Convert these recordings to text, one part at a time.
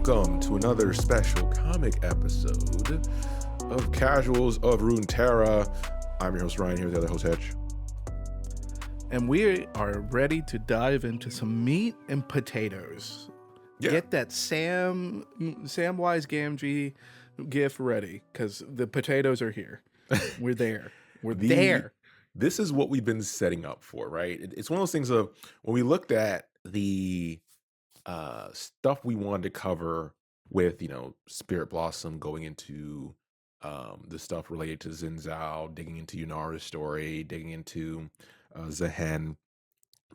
welcome to another special comic episode of Casuals of Runeterra. I'm your host Ryan, here with the other host Hedge. And we are ready to dive into some meat and potatoes. Yeah. Get that Samwise Gamgee gif ready, because the potatoes are here. We're there. We're there. This is what we've been setting up for, right? It's one of those things of when we looked at the stuff we wanted to cover with, Spirit Blossom going into the stuff related to Xin Zhao, digging into Yunara's story, digging into Zehen.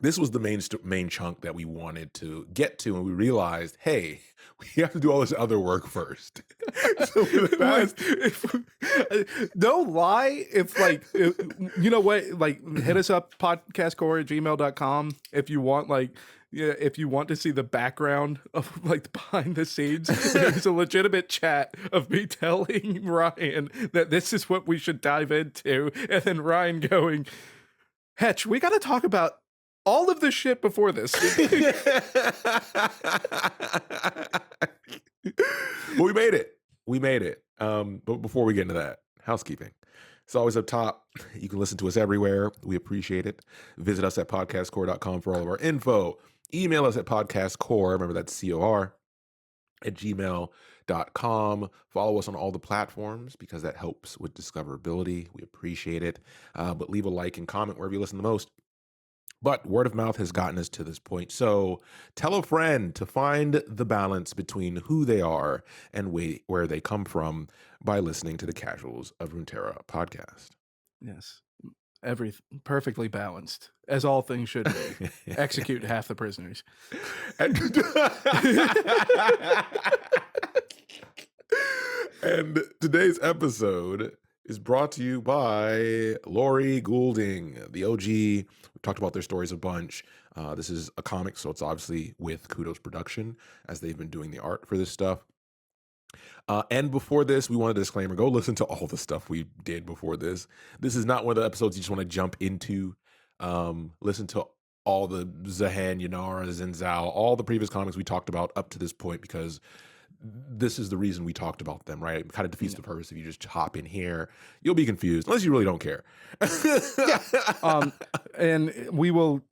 This was the main chunk that we wanted to get to, and we realized, hey, we have to do all this other work first. So for the past, no lie, you know what, hit us up, podcastcore@gmail.com if you want, if you want to see the background of behind the scenes. There's a legitimate chat of me telling Ryan that this is what we should dive into, and then Ryan going, Hetch, we got to talk about all of this shit before this. Well, we made it. But before we get into that, housekeeping. It's always up top. You can listen to us everywhere. We appreciate it. Visit us at podcastcore.com for all of our info. Email us at podcastcore, remember that's COR, at gmail.com. Follow us on all the platforms because that helps with discoverability. We appreciate it. But leave a like and comment wherever you listen the most. But word of mouth has gotten us to this point. So tell a friend to find the balance between who they are and where they come from by listening to the Casuals of Runeterra podcast. Yes. Perfectly balanced, as all things should be. Execute half the prisoners. And today's episode is brought to you by Laurie, Goulding, the OG. We've talked about their stories a bunch. This is a comic, so it's obviously with Kudos production, as they've been doing the art for this stuff. And before this, we want a disclaimer. Go listen to all the stuff we did before this. This is not one of the episodes you just want to jump into. Listen to all the Zehen, Yunara, Xin Zhao, all the previous comics we talked about up to this point, because this is the reason we talked about them, right? It kind of defeats the purpose if you just hop in here. You'll be confused, unless you really don't care. And we will,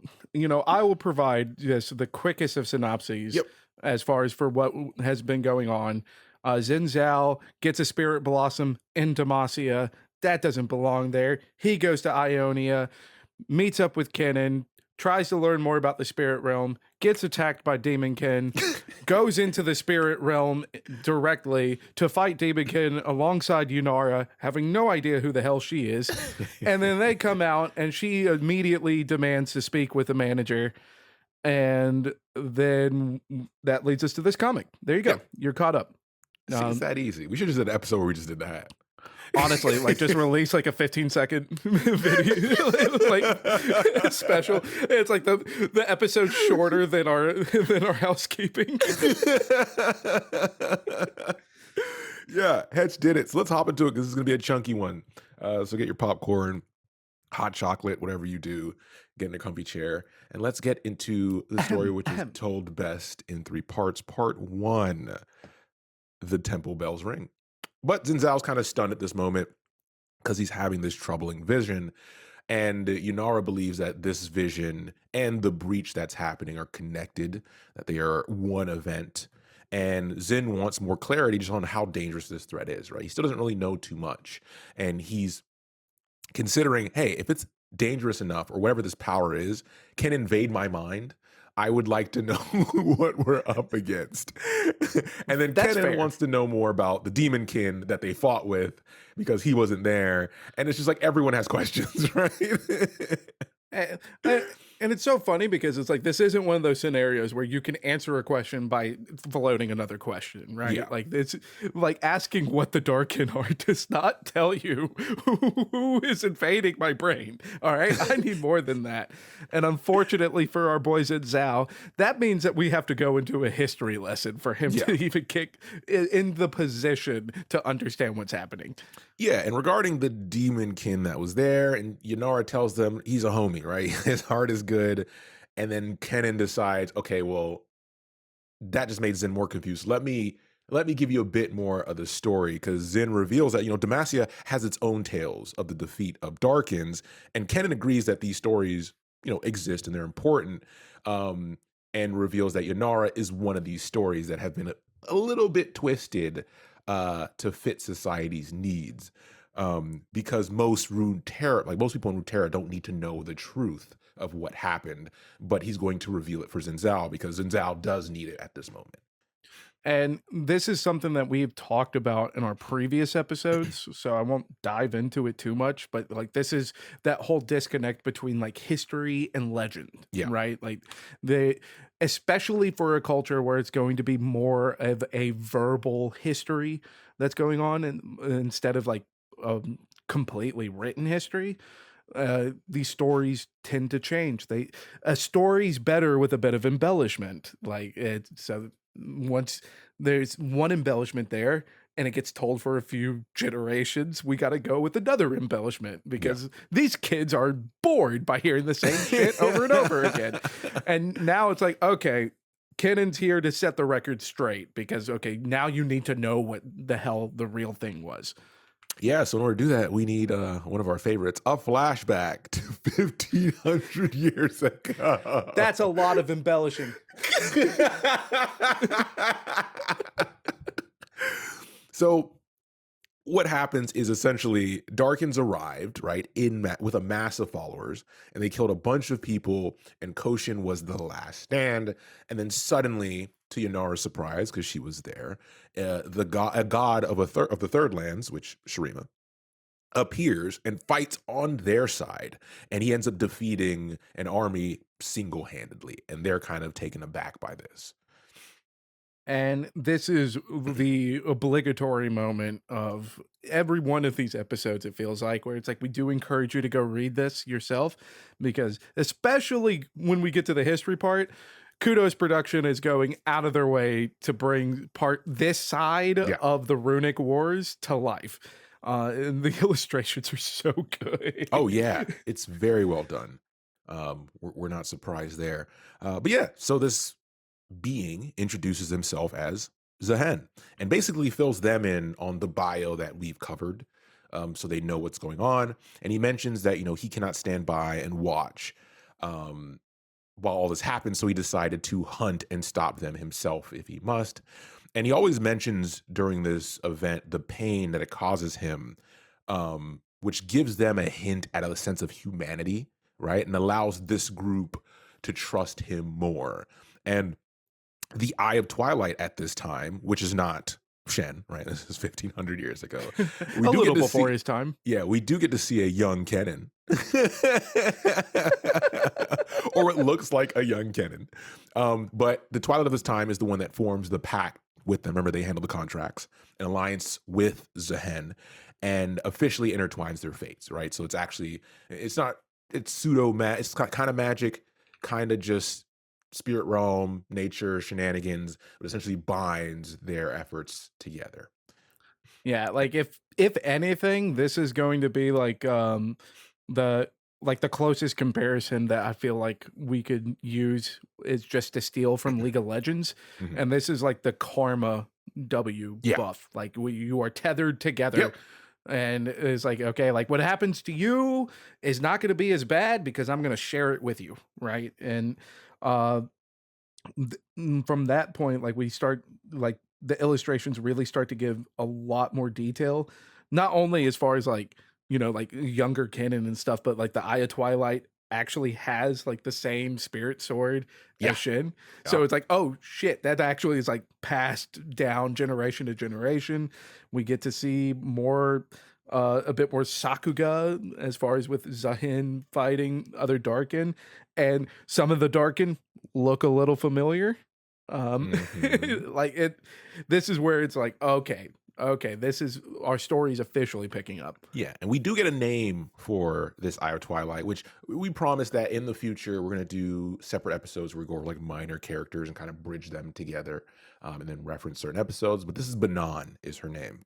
I will provide just the quickest of synopses as far as for what has been going on. Xin Zhao gets a spirit blossom in Demacia. That doesn't belong there. He goes to Ionia, meets up with Kennen, tries to learn more about the spirit realm, gets attacked by Demonkin, goes into the spirit realm directly to fight Demonkin alongside Yunara, having no idea who the hell she is. And then they come out and she immediately demands to speak with the manager. And then that leads us to this comic. There you go. You're caught up. It's that easy. We should just do an episode where we just did that. Honestly, just release a 15-second video, special. It's like the episode's shorter than our housekeeping. Yeah, Hedge did it. So let's hop into it because this is going to be a chunky one. So get your popcorn, hot chocolate, whatever you do. Get in a comfy chair. And let's get into the story, which is told best in 3 parts. Part 1, the temple bells ring. But Xin Zhao's kind of stunned at this moment because he's having this troubling vision. And Yunara believes that this vision and the breach that's happening are connected, that they are one event. And Xin wants more clarity just on how dangerous this threat is, right? He still doesn't really know too much. And he's considering, hey, if it's dangerous enough or whatever this power is, can invade my mind, I would like to know what we're up against. And then Kennen wants to know more about the Demonkin that they fought with because he wasn't there. And it's just like everyone has questions, right? And it's so funny because it's like, this isn't one of those scenarios where you can answer a question by floating another question, right? Yeah. It's like asking what the Darkin are does not tell you who is invading my brain. All right. I need more than that. And unfortunately for our boys at Zhao, that means that we have to go into a history lesson for him to even kick in the position to understand what's happening. Yeah, and regarding the Demonkin that was there, and Yunara tells them he's a homie, right? His heart is good. And then Kennen decides, okay, well, that just made Zen more confused. Let me give you a bit more of the story because Zen reveals that Demacia has its own tales of the defeat of Darkins, and Kennen agrees that these stories exist and they're important, um, and reveals that Yunara is one of these stories that have been a little bit twisted to fit society's needs. Because most people in Runeterra don't need to know the truth of what happened, but he's going to reveal it for Zinzal because Zinzal does need it at this moment. And this is something that we've talked about in our previous episodes, so I won't dive into it too much, but like this is that whole disconnect between like history and legend, Yeah. right? Like they especially for a culture where it's going to be more of a verbal history that's going on and instead of like completely written history, these stories tend to change. A story's better with a bit of embellishment. Like it so once there's one embellishment there and it gets told for a few generations, we got to go with another embellishment Yeah. because these kids are bored by hearing the same shit over and over again. And now it's like, okay, Kennan's here to set the record straight because okay, now you need to know what the hell the real thing was. Yeah, so in order to do that, we need one of our favorites, a flashback to 1500 years ago. That's a lot of embellishing. So what happens is essentially Darkins arrived, right, with a mass of followers, and they killed a bunch of people, and Koshin was the last stand. And then suddenly, to Yunara's surprise, because she was there, a god of the third lands, which Shurima, appears and fights on their side, and he ends up defeating an army single-handedly, and they're kind of taken aback by this. And this is the obligatory moment of every one of these episodes, it feels like, where it's like we do encourage you to go read this yourself, because especially when we get to the history part, Kudos production is going out of their way to bring this side Yeah. of the runic wars to life. And the illustrations are so good. Oh yeah, it's very well done. We're not surprised there. But yeah, so this being introduces himself as Zahen and basically fills them in on the bio that we've covered, so they know what's going on. And he mentions that he cannot stand by and watch while all this happens, so he decided to hunt and stop them himself if he must. And he always mentions during this event the pain that it causes him, which gives them a hint at a sense of humanity, right? And allows this group to trust him more. And the Eye of Twilight at this time, which is not Shen, right? This is 1500 years ago. We A do little get to before see, his time. yeah, we do get to see a young Kennen. Or it looks like a young Kennen. But the Twilight of his time is the one that forms the pact with them. Remember, they handle the contracts, an alliance with Zahen, and officially intertwines their fates, right? So it's not, it's it's kind of magic, kind of just spirit realm, nature, shenanigans, but essentially binds their efforts together. Yeah, like if anything, this is going to be like the the closest comparison that I feel like we could use is just to steal from League of Legends. Mhm. And this is like the karma W Yeah. buff. Like you are tethered together. Yep. And it's like, okay, like what happens to you is not going to be as bad because I'm going to share it with you. Right. And uh from that point, like we start like the illustrations really start to give a lot more detail, not only as far as like like younger canon and stuff, but like the Eye of Twilight actually has like the same spirit sword Yeah. as Shin. Yeah. So it's like, oh shit, that actually is like passed down generation to generation. We get to see more a bit more Sakuga as far as with Zahin fighting other Darkin, and some of the Darkin look a little familiar. Mhm. Like it, this is where it's like, okay, this is our story's officially picking up. Yeah, and we do get a name for this Eye of Twilight, which we promise that in the future we're gonna do separate episodes where we go over like minor characters and kind of bridge them together, and then reference certain episodes. But this is Banan is her name.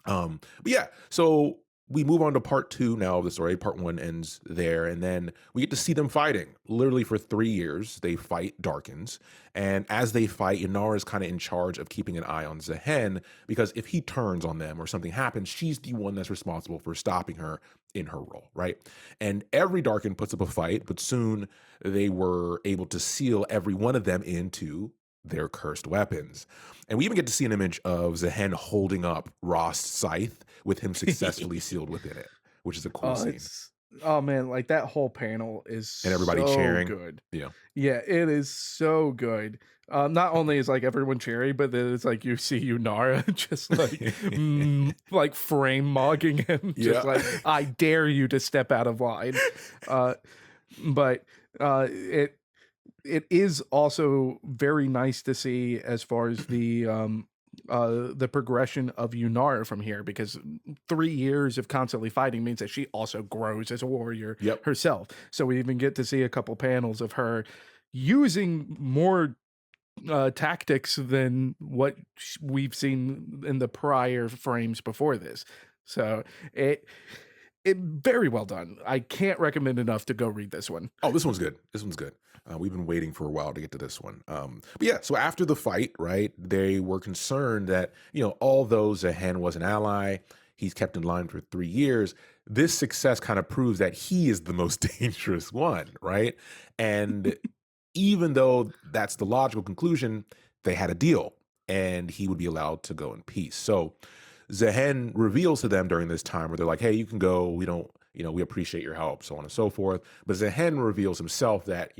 But yeah, so we move on to part two now of the story. Part one ends there, and then we get to see them fighting. Literally for 3 years, they fight Darkins, and as they fight, Yunara is kind of in charge of keeping an eye on Zehen because if he turns on them or something happens, she's the one that's responsible for stopping her in her role, right? And every Darkin puts up a fight, but soon they were able to seal every one of them into their cursed weapons. And we even get to see an image of Zehen holding up Rost's scythe with him successfully sealed within it, which is a cool Oh, scene. it's oh man, like that whole panel is And everybody so cheering. good. Yeah. Yeah, it is so good. Not only is like everyone cheering, but then it's like you see Yunara just like like frame mogging him, just Yeah. like I dare you to step out of line. Uh, but it is also very nice to see as far as the progression of Yunara from here because 3 years of constantly fighting means that she also grows as a warrior Yep. herself. So we even get to see a couple panels of her using more tactics than what we've seen in the prior frames before this. So it very well done. I can't recommend enough to go read this one. Oh, this one's good. This one's good. We've been waiting for a while to get to this one. But yeah, so after the fight, right, they were concerned that, although Zehen was an ally, he's kept in line for 3 years. This success kind of proves that he is the most dangerous one, right? And even though that's the logical conclusion, they had a deal and he would be allowed to go in peace. So Zehen reveals to them during this time where they're like, hey, you can go. We don't, we appreciate your help, so on and so forth. But Zehen reveals himself that,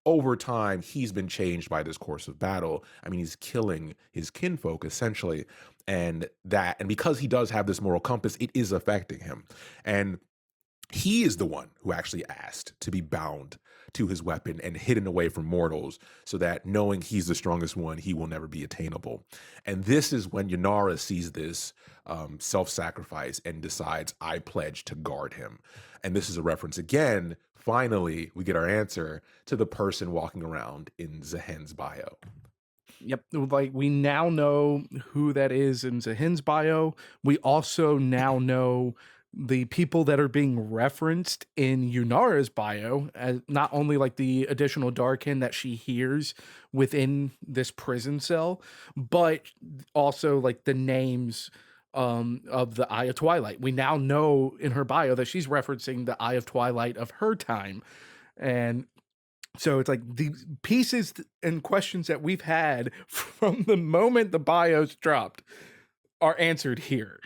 over time, he's been changed by this course of battle. I mean, he's killing his kinfolk essentially. And because he does have this moral compass, it is affecting him. And he is the one who actually asked to be bound to his weapon and hidden away from mortals so that knowing he's the strongest one, he will never be attainable. And this is when Yunara sees this self-sacrifice and decides, I pledge to guard him. And this is a reference again, finally, we get our answer to the person walking around in Zehen's bio. Yep. Like we now know who that is in Zahin's bio. We also now know the people that are being referenced in Yunara's bio as not only like the additional Darkin that she hears within this prison cell, but also like the names of the Eye of Twilight. We now know in her bio that she's referencing the Eye of Twilight of her time. And so it's like the pieces and questions that we've had from the moment the bios dropped are answered here.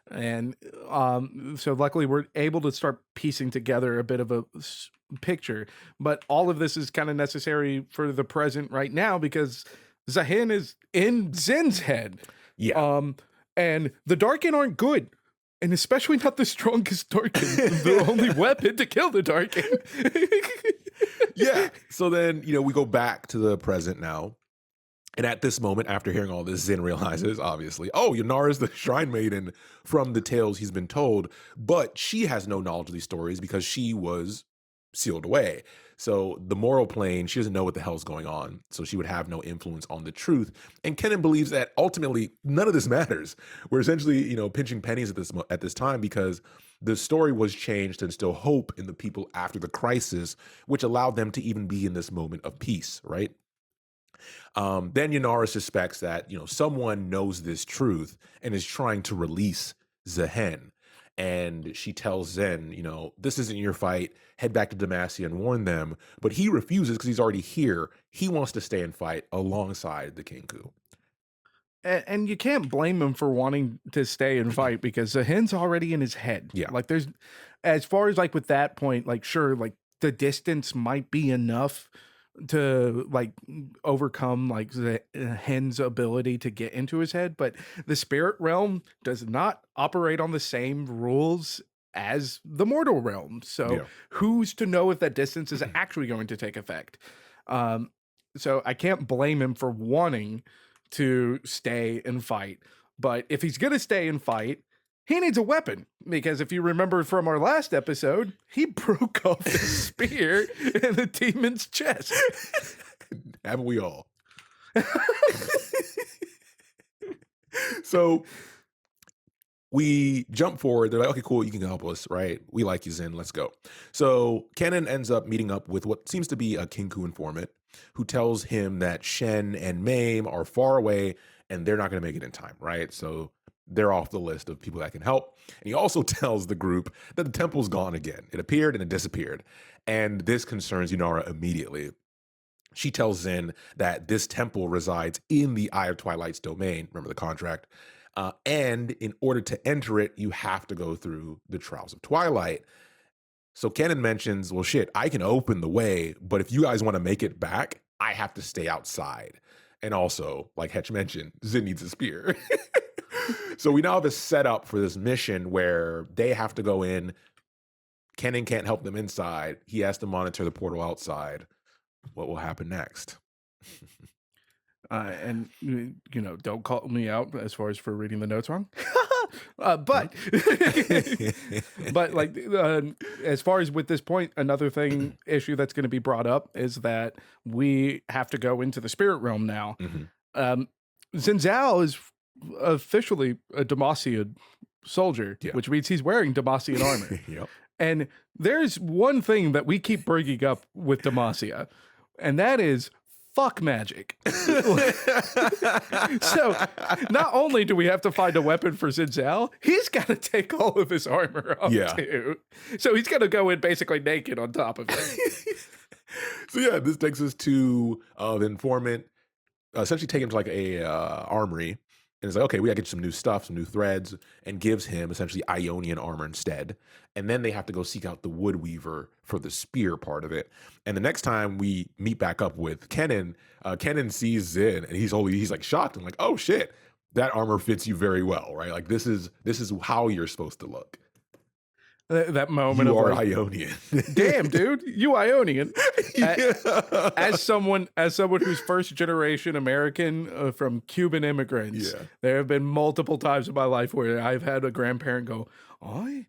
And so luckily we're able to start piecing together a bit of a picture. But all of this is kind of necessary for the present right now because Zahin is in Zen's head. Yeah. And the Darkin aren't good. And especially not the strongest Darkin, the only weapon to kill the Darkin. Yeah. So then, we go back to the present now. And at this moment, after hearing all this, Zen realizes, obviously, Yunara is the shrine maiden from the tales he's been told, but she has no knowledge of these stories because she was sealed away. So the moral plane, she doesn't know what the hell's going on. So she would have no influence on the truth. And Kenan believes that ultimately none of this matters. We're essentially, pinching pennies at this time because the story was changed to instill hope in the people after the crisis, which allowed them to even be in this moment of peace, right? Then Yunara suspects that, someone knows this truth and is trying to release Zehen. And she tells Zen, this isn't your fight. Head back to Demacia and warn them. But he refuses because he's already here. He wants to stay and fight alongside the Kinku. And you can't blame him for wanting to stay and fight because Zahin's already in his head. Yeah. Like there's, as far as like with that point, like sure, like the distance might be enough to like overcome like the hen's ability to get into his head, but the spirit realm does not operate on the same rules as the mortal realm. So who's to know if that distance is actually going to take effect? So I can't blame him for wanting to stay and fight, but if he's gonna stay and fight, he needs a weapon because if you remember from our last episode, he broke off the spear in the demon's chest. Haven't we all? So we jump forward. They're like, okay, cool, you can help us, right? We like you, Zin. Let's go. So Kennen ends up meeting up with what seems to be a Kinku informant who tells him that Shen and Mame are far away and they're not going to make it in time, right? So they're off the list of people that can help. And he also tells the group that the temple's gone again. It appeared and it disappeared. And this concerns Yunara immediately. She tells Zin that this temple resides in the Eye of Twilight's domain. Remember the contract. And in order to enter it, you have to go through the Trials of Twilight. So Kennen mentions, well, shit, I can open the way, but if you guys want to make it back, I have to stay outside. And also, like Hetch mentioned, Zin needs a spear. So we now have a setup for this mission where they have to go in. Kennen can't help them inside. He has to monitor the portal outside. What will happen next? And don't call me out as far as for reading the notes wrong. But but like as far as with this point, another issue that's going to be brought up is that we have to go into the spirit realm now. Zinzal is officially a Demacian soldier, which means he's wearing Demacian armor. Yep. And there's one thing that we keep bringing up with Demacia, and that is fuck magic. So not only do we have to find a weapon for Zinzal, he's got to take all of his armor off too. So he's going to go in basically naked on top of it. So yeah, this takes us to the informant, essentially take him to like a armory. And it's like, okay, we gotta get some new stuff, some new threads, and gives him essentially Ionian armor instead. And then they have to go seek out the Wood Weaver for the spear part of it. And the next time we meet back up with Kennen, Kennen sees Zin and he's like shocked and like, oh shit, that armor fits you very well, right? Like this is how you're supposed to look. That moment you of are like, Ionian. Damn, dude, you Ionian. As someone who's first generation American from Cuban immigrants, there have been multiple times in my life where I've had a grandparent go, "Oh,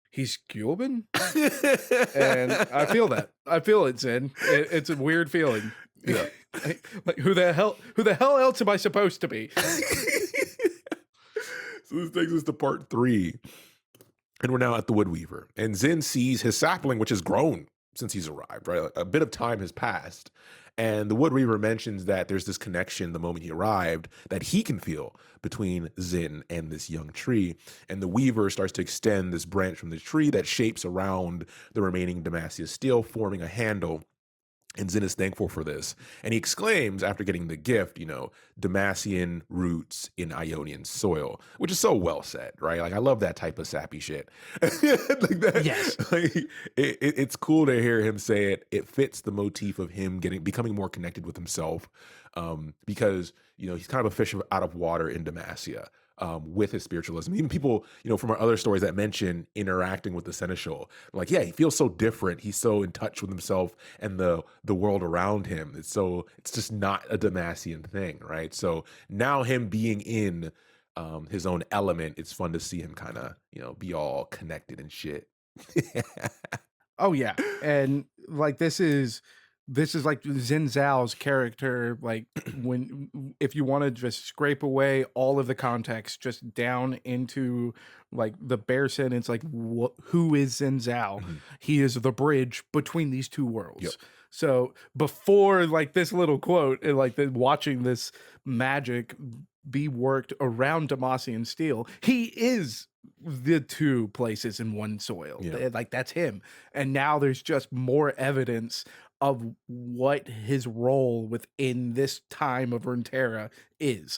he's Cuban," and I feel that. I feel it, Zin. It's a weird feeling. Yeah. Like who the hell else am I supposed to be? So this takes us to part 3. And we're now at the Wood Weaver. And Zin sees his sapling, which has grown since he's arrived, right? A bit of time has passed. And the Wood Weaver mentions that there's this connection the moment he arrived that he can feel between Zin and this young tree. And the Weaver starts to extend this branch from the tree that shapes around the remaining Demacia steel, forming a handle. And Zin is thankful for this. And he exclaims after getting the gift, Demacian roots in Ionian soil, which is so well said, right? Like, I love that type of sappy shit. Like that, yes. Like, it's cool to hear him say it. It fits the motif of him becoming more connected with himself because, he's kind of a fish out of water in Demacia. With his spiritualism. Even people, from our other stories that mention interacting with the seneschal, like, yeah, he feels so different. He's so in touch with himself and the world around him. It's just not a Demacian thing, right? So now him being in his own element, it's fun to see him kind of, be all connected and shit. Oh yeah. And like this is like Zinzal's character, like if you want to just scrape away all of the context just down into like the bare sentence, like who is Zinzal? Mm-hmm. He is the bridge between these two worlds. Yep. So before like this little quote and like watching this magic be worked around Demacian steel, he is the two places in one soil. Yeah. Like that's him. And now there's just more evidence of what his role within this time of Runeterra is.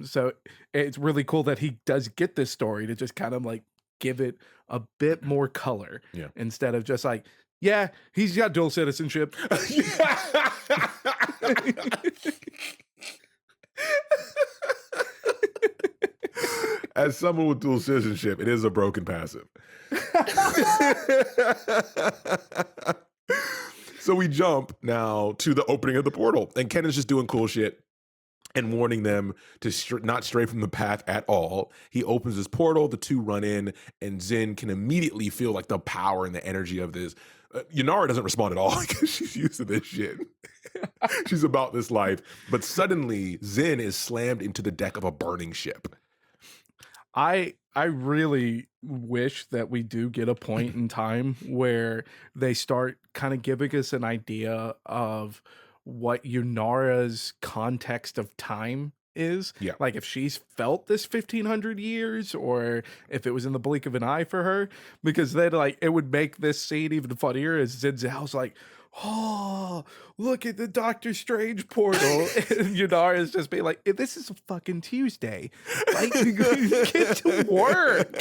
So it's really cool that he does get this story to just kind of like give it a bit more color instead of just like, yeah, he's got dual citizenship. As someone with dual citizenship, it is a broken passive. So we jump now to the opening of the portal, and Ken is just doing cool shit and warning them to not stray from the path at all. He opens his portal, the two run in, and Zin can immediately feel like the power and the energy of this. Yunara doesn't respond at all because she's used to this shit. She's about this life. But suddenly, Zin is slammed into the deck of a burning ship. I really wish that we do get a point in time where they start kind of giving us an idea of what Yunara's context of time is. Yeah. Like if she's felt this 1500 years or if it was in the blink of an eye for her, because then like it would make this scene even funnier as Zen Zhao's like, oh, look at the Doctor Strange portal. And Yunara is just being like, this is a fucking Tuesday. Like, get to work.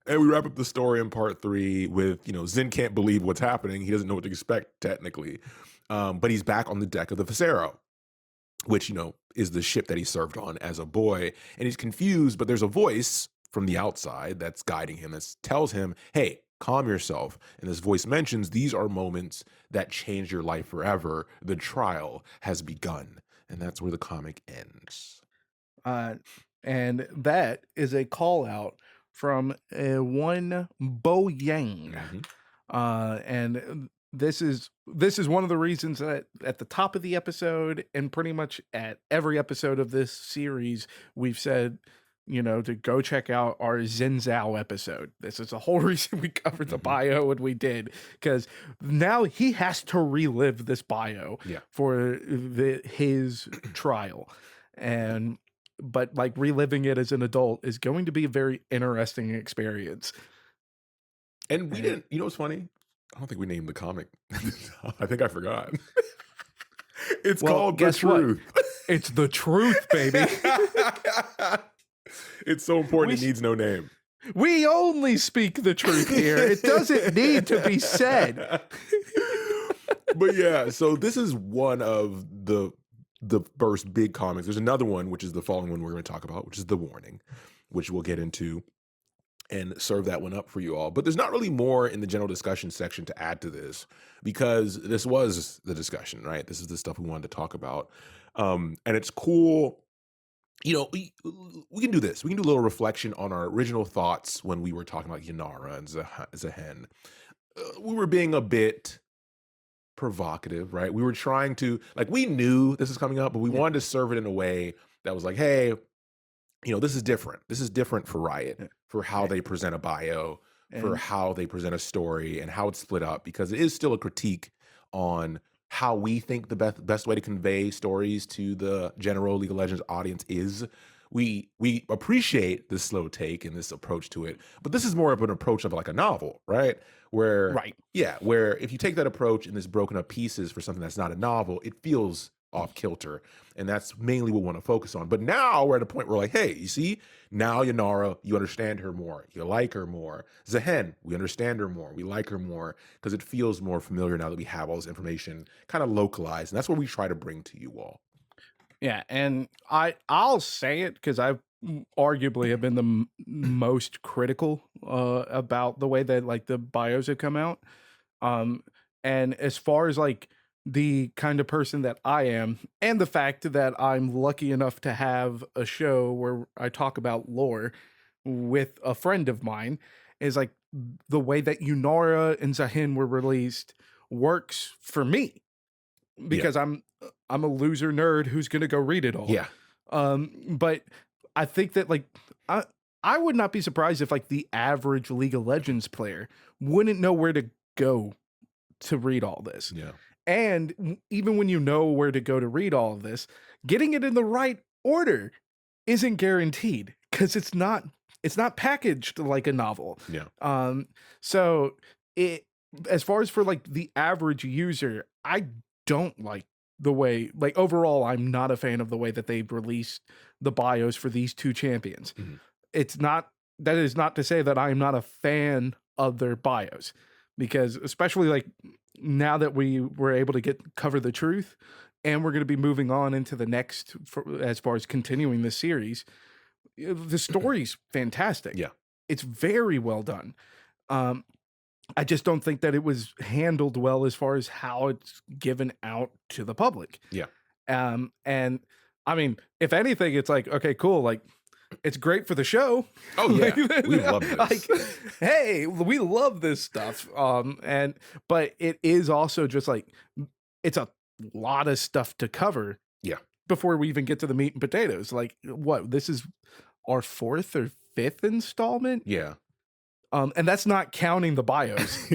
And we wrap up the story in part 3 with, Zen can't believe what's happening. He doesn't know what to expect, technically. But he's back on the deck of the Facero, which, is the ship that he served on as a boy. And he's confused, but there's a voice from the outside that's guiding him, that tells him, hey, calm yourself. And this voice mentions these are moments that change your life forever. The trial has begun. And that's where the comic ends. And that is a call out from one Bo Yang. And this is one of the reasons that at the top of the episode and pretty much at every episode of this series, we've said, to go check out our Zen Zhao episode. This is the whole reason we covered the bio and we did, because now he has to relive this bio for his trial. But like reliving it as an adult is going to be a very interesting experience. And we didn't, what's funny? I don't think we named the comic. I think I forgot. It's called The Truth. It's The Truth, baby. It's so important it needs no name. We only speak the truth here. It doesn't need to be said. But yeah, so this is one of the first big comics. There's another one, which is the following one we're going to talk about, which is The Warning, which we'll get into and serve that one up for you all. But there's not really more in the general discussion section to add to this, because this was the discussion, right? This is the stuff we wanted to talk about. And it's cool. We can do this. We can do a little reflection on our original thoughts when we were talking about Yunara and Zehen. We were being a bit provocative, right? We were trying to, we knew this is coming up, but we wanted to serve it in a way that was like, hey, this is different. This is different for Riot, for how they present a bio, for how they present a story, and how it's split up, because it is still a critique on how we think the best way to convey stories to the general League of Legends audience is. We appreciate this slow take and this approach to it, but this is more of an approach of like a novel, right? Where if you take that approach and this broken up pieces for something that's not a novel, it feels off kilter. And that's mainly what we want to focus on. But now we're at a point where like, hey, you see, now Yunara, you understand her more. You like her more. Zehen, we understand her more. We like her more because it feels more familiar now that we have all this information kind of localized. And that's what we try to bring to you all. Yeah, and I'll say it because I've arguably have been the most critical about the way that like the bios have come out. And as far as like the kind of person that I am, and the fact that I'm lucky enough to have a show where I talk about lore with a friend of mine, is like the way that Yunara and Zehen were released works for me, because I'm a loser nerd who's gonna go read it all. Yeah. But I think that like I would not be surprised if like the average League of Legends player wouldn't know where to go to read all this. Yeah. And even when you know where to go to read all of this, getting it in the right order isn't guaranteed, because it's not packaged like a novel. Yeah. So it, as far as for like the average user, I don't like the way, like overall, I'm not a fan of the way that they've released the bios for these two champions. Mm-hmm. That is not to say that I'm not a fan of their bios, because especially like now that we were able to cover the truth, and we're going to be moving on into the next as far as continuing the series, the story's fantastic. Yeah. It's very well done. I just don't think that it was handled well as far as how it's given out to the public. Yeah. And I mean, if anything, it's like, okay, cool. Like, it's great for the show. Oh yeah, we love this. Like, hey, we love this stuff. But it is also just like, it's a lot of stuff to cover. Yeah. before we even get to the meat and potatoes. Like, what? This is our 4th or 5th installment? Yeah. And that's not counting the bios.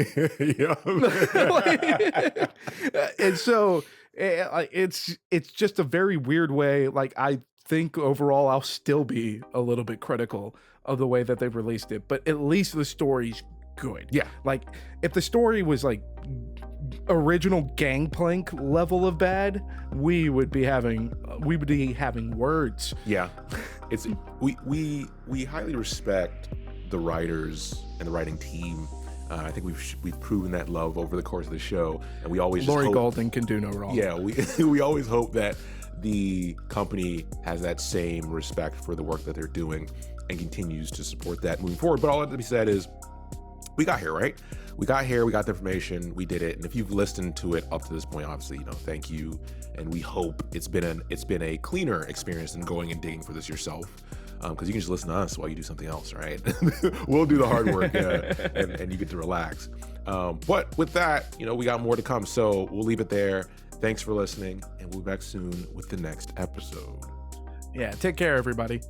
And so it's just a very weird way. Like, I think overall I'll still be a little bit critical of the way that they've released it, but at least the story's good. Yeah. Like, if the story was like original Gangplank level of bad, we would be having words. Yeah. It's we highly respect the writers and the writing team. I think we've proven that love over the course of the show, and we always Laurie Goulding can do no wrong. Yeah, we always hope that the company has that same respect for the work that they're doing and continues to support that moving forward. But all that to be said is, we got here, right? We got here, we got the information, we did it. And if you've listened to it up to this point, obviously, thank you. And we hope it's been a cleaner experience than going and digging for this yourself. Because you can just listen to us while you do something else, right? We'll do the hard work, and you get to relax. But with that, we got more to come. So we'll leave it there. Thanks for listening, and we'll be back soon with the next episode. Yeah, take care, everybody.